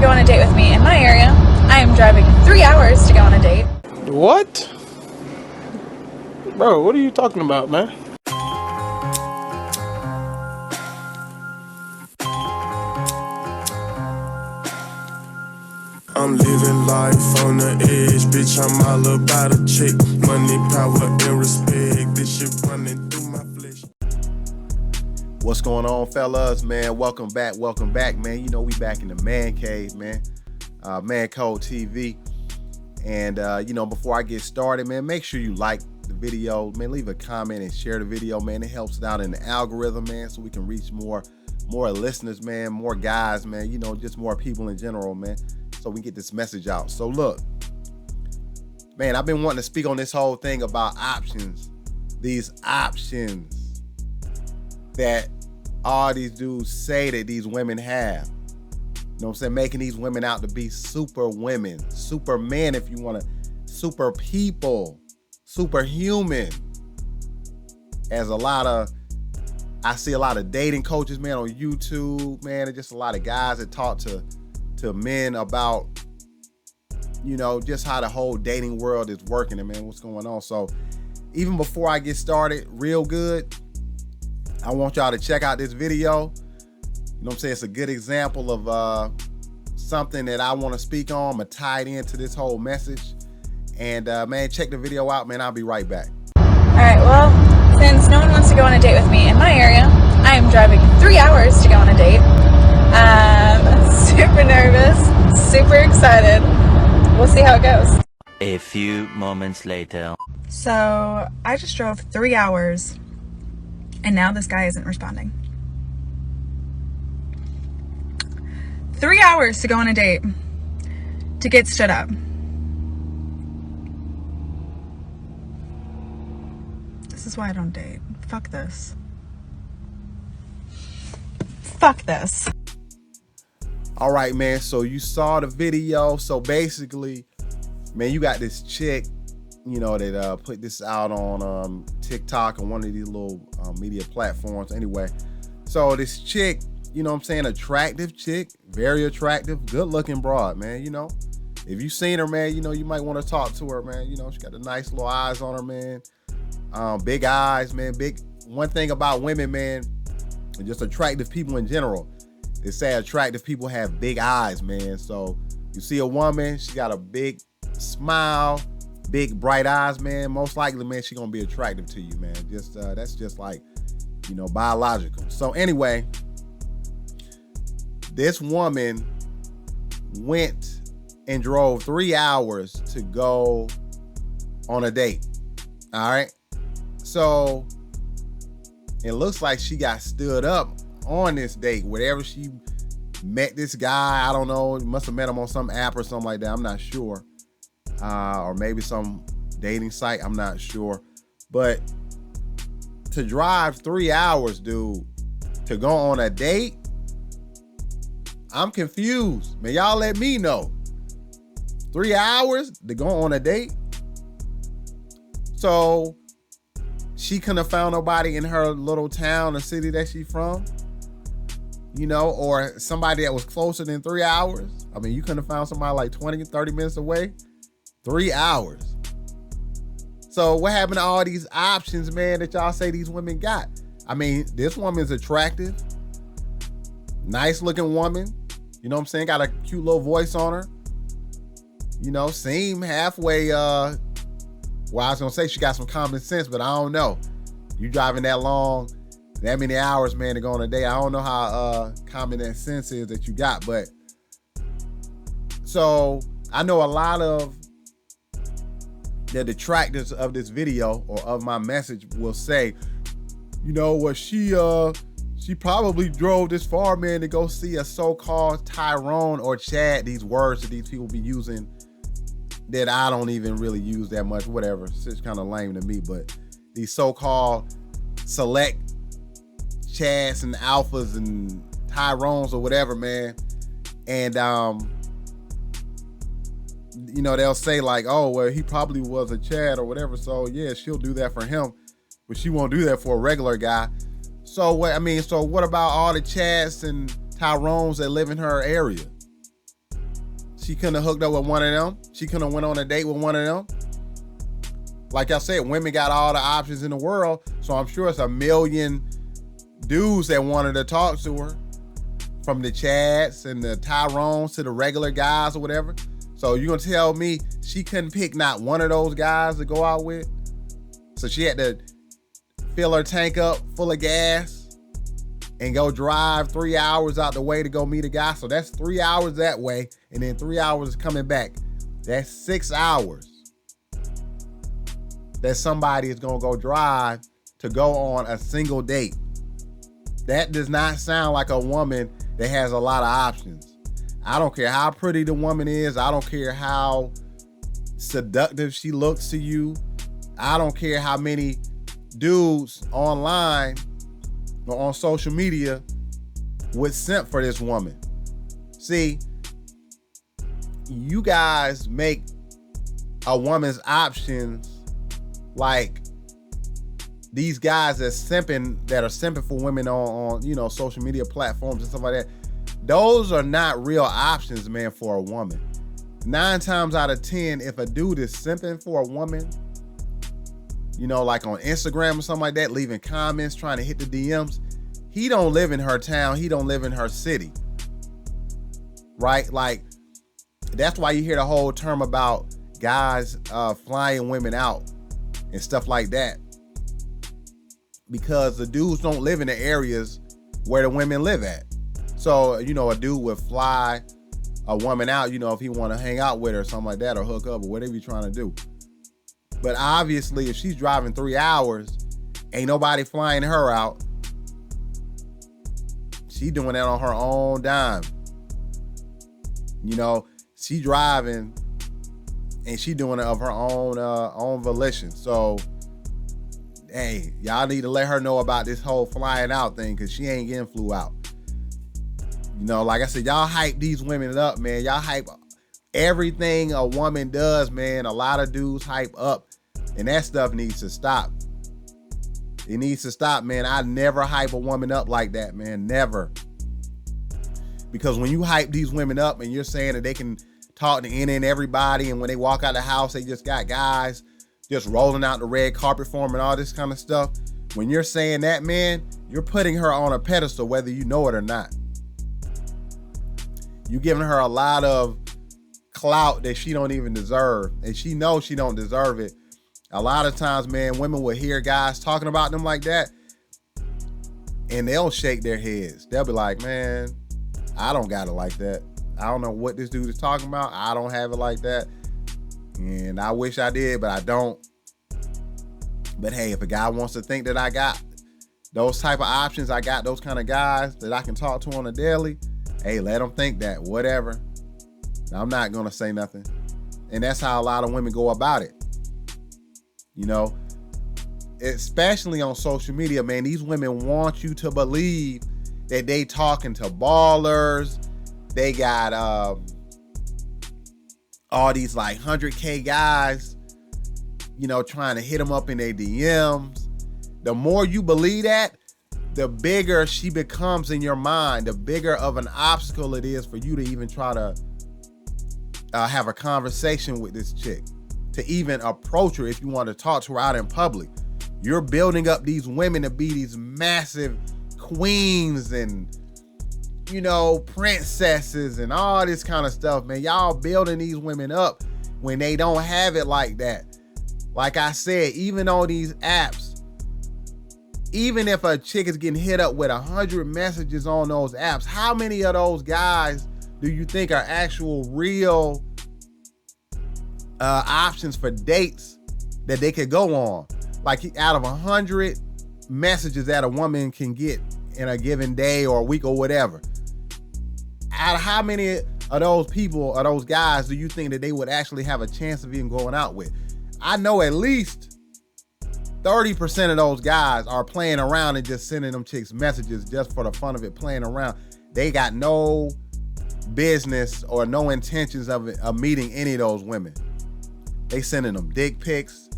go on a date with me in my area. I am driving 3 hours to go on a date. What? Bro, what are you talking about, man? I'm living life on the edge, bitch, I'm all about a chick. Money, power, and respect, this shit running through my flesh. What's going on, fellas, man? Welcome back, man. You know, we back in the man cave, man. ManCodeTV. And, you know, before I get started, man, make sure you like the video, man. Leave a comment and share the video, man. It helps it out in the algorithm, man, so we can reach more listeners, man, more guys, man, you know, just more people in general, man, so we get this message out. So look, man, I've been wanting to speak on this whole thing about options. These options that all these dudes say that these women have. You know what I'm saying? Making these women out to be super women, super men, if you want to, super people, superhuman. I see a lot of dating coaches, man, on YouTube, man, and just a lot of guys that talk to men about, you know, just how the whole dating world is working and, man, what's going on. So even before I get started real good, I want y'all to check out this video. You know what I'm saying? It's a good example of something that I want to speak on. I'm going to tie it into this whole message. And, man, check the video out, man. I'll be right back. All right, well, since no one wants to go on a date with me in my area, I am driving 3 hours to go on a date. I'm super nervous, super excited. We'll see how it goes. A few moments later. So I just drove 3 hours and now this guy isn't responding. 3 hours to go on a date, to get stood up. This is why I don't date. Fuck this. Fuck this. All right, man. So you saw the video. So basically, man, you got this chick, you know, that put this out on TikTok and one of these little media platforms. Anyway, so this chick, you know what I'm saying, attractive chick, very attractive, good looking broad, man. You know, if you seen her, man, you know, you might want to talk to her, man. You know, she got the nice little eyes on her, man. Big eyes, man. One thing about women, man, and just attractive people in general, they say attractive people have big eyes, man. So you see a woman, she got a big smile, big bright eyes, man. Most likely, man, she gonna be attractive to you, man. Just that's just like, you know, biological. So anyway, this woman went and drove 3 hours to go on a date. All right. So it looks like she got stood up on this date. Wherever she met this guy, I don't know, must have met him on some app or something like that. I'm not sure. Or maybe some dating site. I'm not sure. But to drive 3 hours, dude, to go on a date, I'm confused. Man, y'all let me know. 3 hours to go on a date? So she couldn't have found nobody in her little town or city that she from, you know, or somebody that was closer than 3 hours. I mean, you couldn't have found somebody like 20, 30 minutes away. 3 hours. So what happened to all these options, man, that y'all say these women got? I mean, this woman's attractive, nice looking woman. You know what I'm saying? Got a cute little voice on her. You know, seem halfway, well, I was gonna say she got some common sense, but I don't know. You driving that long, that many hours, man, to go on a date. I don't know how common that sense is that you got, but so I know a lot of the detractors of this video or of my message will say, you know what, she probably drove this far, man, to go see a so-called Tyrone or Chad, these words that these people be using that I don't even really use that much, whatever. It's just kind of lame to me, but these so-called select Chads and Alphas and Tyrones or whatever, man. And, you know, they'll say like, oh, well, he probably was a Chad or whatever. So yeah, she'll do that for him, but she won't do that for a regular guy. So what, I mean, so what about all the Chads and Tyrones that live in her area? She couldn't have hooked up with one of them. She couldn't have went on a date with one of them. Like I said, women got all the options in the world, so I'm sure it's a million dudes that wanted to talk to her, from the Chads and the Tyrones to the regular guys or whatever. So you gonna tell me she couldn't pick not one of those guys to go out with? So she had to fill her tank up full of gas and go drive 3 hours out the way to go meet a guy. So that's 3 hours that way, and then 3 hours coming back. That's 6 hours that somebody is gonna go drive to go on a single date. That does not sound like a woman that has a lot of options. I don't care how pretty the woman is. I don't care how seductive she looks to you. I don't care how many dudes online or on social media would simp for this woman. See, you guys make a woman's options like these guys that are simping for women on social media platforms and stuff like that. Those are not real options, man, for a woman. 9 times out of 10, if a dude is simping for a woman, like on Instagram or something like that, leaving comments, trying to hit the DMs, he don't live in her town. He don't live in her city, right? Like, that's why you hear the whole term about guys flying women out and stuff like that, because the dudes don't live in the areas where the women live at. So, a dude would fly a woman out, if he want to hang out with her or something like that, or hook up or whatever you're trying to do. But obviously, if she's driving 3 hours, ain't nobody flying her out. She doing that on her own dime. She driving and she doing it of her own volition. So, hey, y'all need to let her know about this whole flying out thing, because she ain't getting flew out. Like I said, y'all hype these women up, man. Y'all hype everything a woman does, man. A lot of dudes hype up, and that stuff needs to stop. It needs to stop, man. I never hype a woman up like that, man. Never. Because when you hype these women up and you're saying that they can talk to any and everybody, and when they walk out the house, they just got guys just rolling out the red carpet for them and all this kind of stuff. When you're saying that, man, you're putting her on a pedestal, whether you know it or not. You're giving her a lot of clout that she don't even deserve, and she knows she don't deserve it. A lot of times, man, women will hear guys talking about them like that, and they'll shake their heads. They'll be like, man, I don't got it like that. I don't know what this dude is talking about. I don't have it like that. And I wish I did, but I don't. But hey, if a guy wants to think that I got those type of options, I got those kind of guys that I can talk to on a daily, hey, let them think that, whatever. I'm not going to say nothing. And that's how a lot of women go about it. Especially on social media, man, these women want you to believe that they talking to ballers. They got all these like 100K guys, trying to hit them up in their DMs. The more you believe that, the bigger she becomes in your mind, the bigger of an obstacle it is for you to even try to have a conversation with this chick, to even approach her if you want to talk to her out in public. You're building up these women to be these massive queens and, princesses and all this kind of stuff, man. Y'all building these women up when they don't have it like that. Like I said, even on these apps, even if a chick is getting hit up with 100 messages on those apps, how many of those guys do you think are actual real options for dates that they could go on? Like, out of 100 messages that a woman can get in a given day or a week or whatever, out of how many of those people or those guys do you think that they would actually have a chance of even going out with? I know at least 30% of those guys are playing around and just sending them chicks messages just for the fun of it, playing around. They got no business or no intentions of meeting any of those women. They sending them dick pics.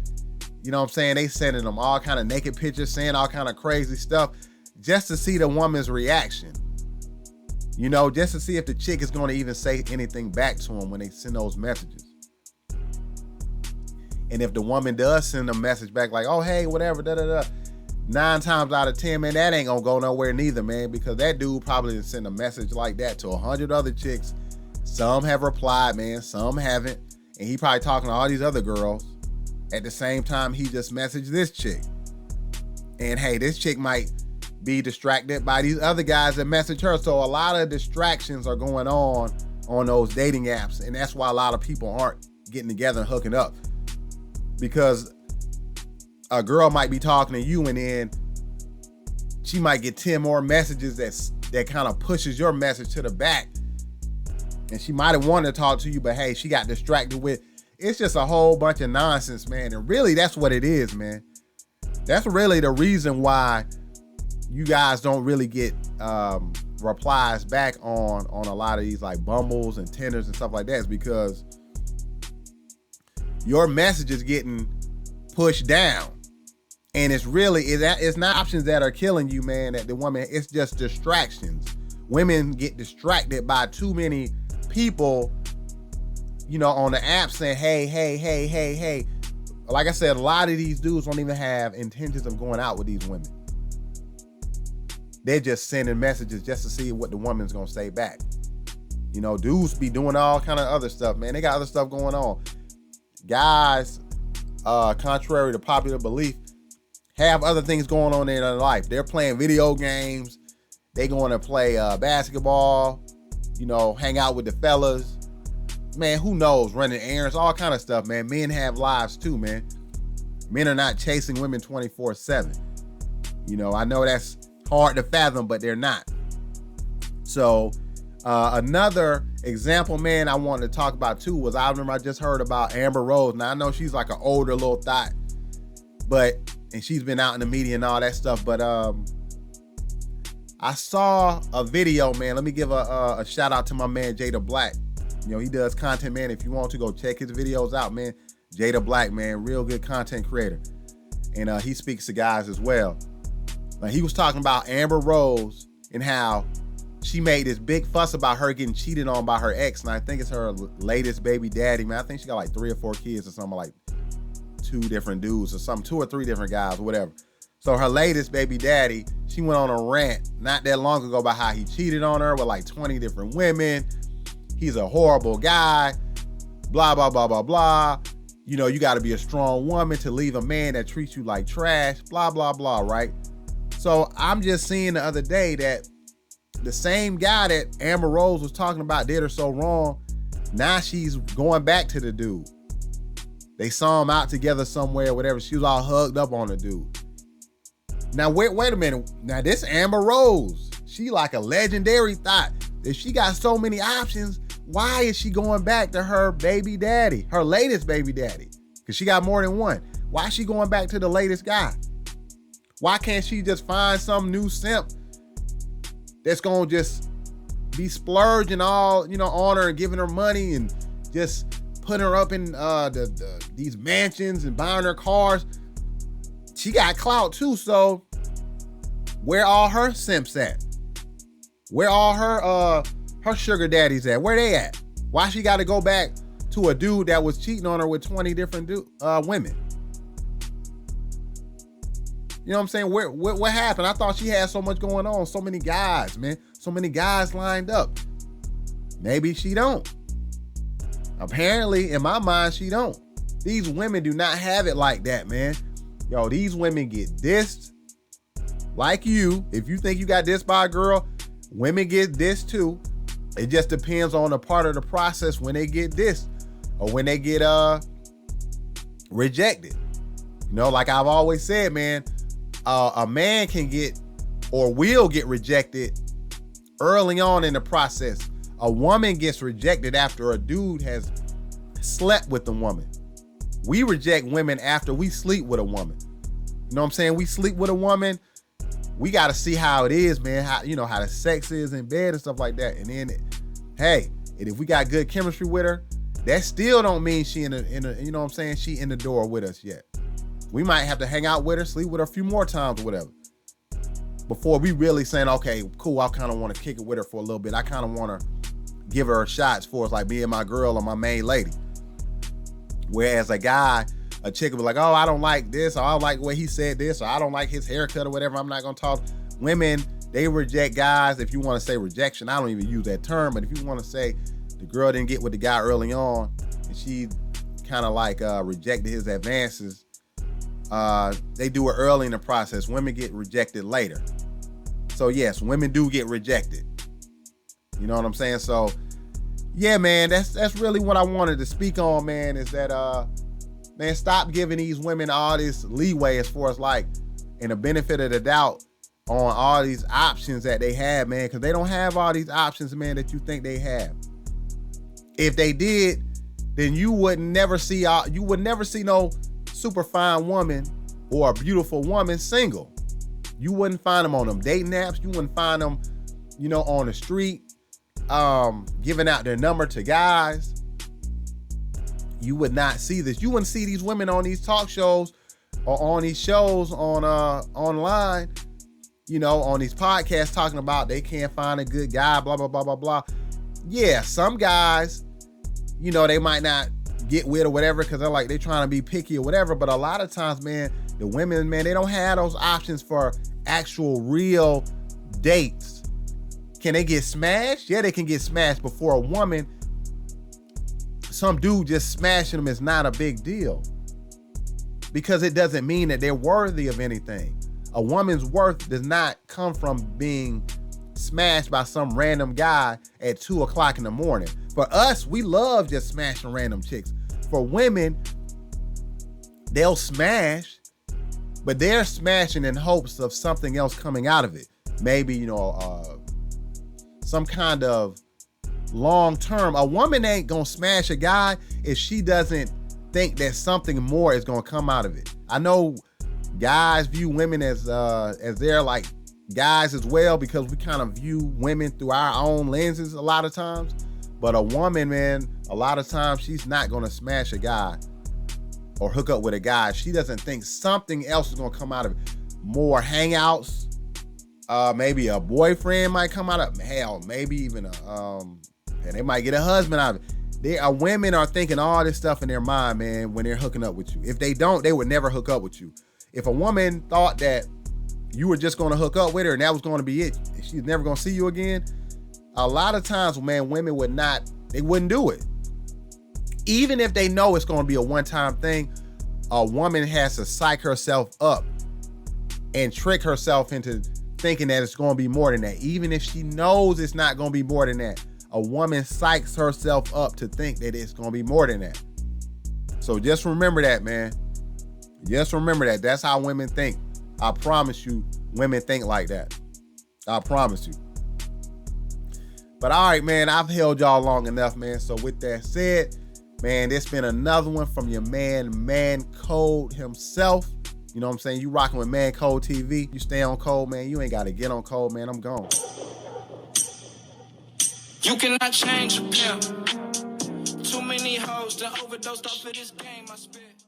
You know what I'm saying? They sending them all kind of naked pictures, saying all kind of crazy stuff just to see the woman's reaction. You know, just to see if the chick is going to even say anything back to him when they send those messages. And if the woman does send a message back like, oh, hey, whatever, 9 times out of 10, man, that ain't gonna go nowhere neither, man, because that dude probably sent a message like that to 100 other chicks. Some have replied, man, some haven't. And he probably talking to all these other girls at the same time he just messaged this chick. And hey, this chick might be distracted by these other guys that message her. So a lot of distractions are going on those dating apps. And that's why a lot of people aren't getting together and hooking up. Because a girl might be talking to you and then she might get 10 more messages that kind of pushes your message to the back. And she might have wanted to talk to you, but hey, she got distracted with, it's just a whole bunch of nonsense, man. And really, that's what it is, man. That's really the reason why you guys don't really get replies back on a lot of these like Bumbles and Tinders and stuff like that, is because your message is getting pushed down. And it's not options that are killing you, man, that the woman, it's just distractions. Women get distracted by too many people, you know, on the app saying, hey. Like I said, a lot of these dudes don't even have intentions of going out with these women. They're just sending messages just to see what the woman's gonna say back. You know, dudes be doing all kind of other stuff, man. They got other stuff going on. Guys, contrary to popular belief, have other things going on in their life. They're playing video games. They going to play basketball, you know, hang out with the fellas. Man, who knows? Running errands, all kind of stuff, man. Men have lives too, man. Men are not chasing women 24/7. You know, I know that's hard to fathom, but they're not. So another example, man, I wanted to talk about too was, I remember I just heard about Amber Rose. Now I know she's like an older little thot, and she's been out in the media and all that stuff. But I saw a video, man. Let me give a shout out to my man Jada Black. You know, he does content, man. If you want to go check his videos out, man, Jada Black, man, real good content creator. And he speaks to guys as well. He was talking about Amber Rose and how she made this big fuss about her getting cheated on by her ex. And I think it's her latest baby daddy, man. I think she got like 3 or 4 kids or something, like 2 different dudes or something, 2 or 3 different guys or whatever. So her latest baby daddy, she went on a rant not that long ago about how he cheated on her with like 20 different women. He's a horrible guy, blah, blah, blah, blah, blah. You know, you got to be a strong woman to leave a man that treats you like trash, blah, blah, blah, right? So I'm just seeing the other day that the same guy that Amber Rose was talking about did her so wrong, now she's going back to the dude. They saw him out together somewhere, whatever. She was all hugged up on the dude. Now, wait a minute. Now, this Amber Rose, she like a legendary thot. If she got so many options, why is she going back to her baby daddy, her latest baby daddy? Because she got more than one. Why is she going back to the latest guy? Why can't she just find some new simp that's going to just be splurging all, you know, on her and giving her money and just putting her up in these mansions and buying her cars? She got clout too, so where all her simps at? Where all her sugar daddies at? Where they at? Why she got to go back to a dude that was cheating on her with 20 different women? You know what I'm saying? What happened? I thought she had so much going on. So many guys, man. So many guys lined up. Maybe she don't. Apparently, in my mind, she don't. These women do not have it like that, man. Yo, these women get dissed like you. If you think you got dissed by a girl, women get dissed too. It just depends on the part of the process when they get dissed or when they get rejected. You know, like I've always said, man, a man can get or will get rejected early on in the process. A woman gets rejected after a dude has slept with the woman. We reject women after we sleep with a woman. You know what I'm saying? We sleep with a woman. We got to see how it is, man. How, you know, how the sex is in bed and stuff like that. And then, hey, and if we got good chemistry with her, that still don't mean she in the you know what I'm saying? She in the door with us yet. We might have to hang out with her, sleep with her a few more times or whatever. before we really saying, okay, cool, I kind of want to kick it with her for a little bit. I kind of want to give her a shot as far as like being my girl or my main lady. Whereas a chick will be like, oh, I don't like this, or I don't like the way he said this, or I don't like his haircut or whatever. I'm not going to talk. Women, they reject guys. If you want to say rejection, I don't even use that term, but if you want to say the girl didn't get with the guy early on and she kind of like rejected his advances, they do it early in the process. Women get rejected later. So yes, women do get rejected. You know what I'm saying? So yeah, man, that's really what I wanted to speak on, man, is that man, stop giving these women all this leeway as far as like, and the benefit of the doubt on all these options that they have, man, because they don't have all these options, man, that you think they have. If they did, then you would never see no super fine woman or a beautiful woman single. You wouldn't find them on them dating apps. You wouldn't find them, you know, on the street, giving out their number to guys. You would not see this. You wouldn't see these women on these talk shows or on these shows on online, you know, on these podcasts talking about they can't find a good guy, blah, blah, blah, blah, blah. Yeah, some guys, you know, they might not get with or whatever because they're trying to be picky or whatever. But a lot of times, man, the women, man, they don't have those options for actual real dates. Can they get smashed? Yeah, they can get smashed. But for a woman, some dude just smashing them is not a big deal because it doesn't mean that they're worthy of anything. A woman's worth does not come from being smashed by some random guy at 2:00 in the morning. For us, we love just smashing random chicks. For women, they'll smash, but they're smashing in hopes of something else coming out of it. Maybe, you know, some kind of long term. A woman ain't gonna smash a guy if she doesn't think that something more is gonna come out of it. I know guys view women as they're like guys as well because we kind of view women through our own lenses a lot of times. But a woman, man, a lot of times she's not gonna smash a guy or hook up with a guy. She doesn't think something else is gonna come out of it. More hangouts, maybe a boyfriend might come out of, hell, maybe even and they might get a husband out of it. Women are thinking all this stuff in their mind, man, when they're hooking up with you. If they don't, they would never hook up with you. If a woman thought that you were just gonna hook up with her and that was gonna be it, she's never gonna see you again, a lot of times, man, women wouldn't do it. Even if they know it's gonna be a one-time thing, a woman has to psych herself up and trick herself into thinking that it's gonna be more than that. Even if she knows it's not gonna be more than that, a woman psychs herself up to think that it's gonna be more than that. So just remember that, man. Just remember that. That's how women think. I promise you, women think like that. I promise you. But all right, man, I've held y'all long enough, man. So with that said, man, this been another one from your man, ManCode himself. You know what I'm saying? You rocking with ManCodeTV. You stay on code, man. You ain't got to get on code, man. I'm gone. You cannot change a pimp. Too many hoes to overdose off of this game, I spit.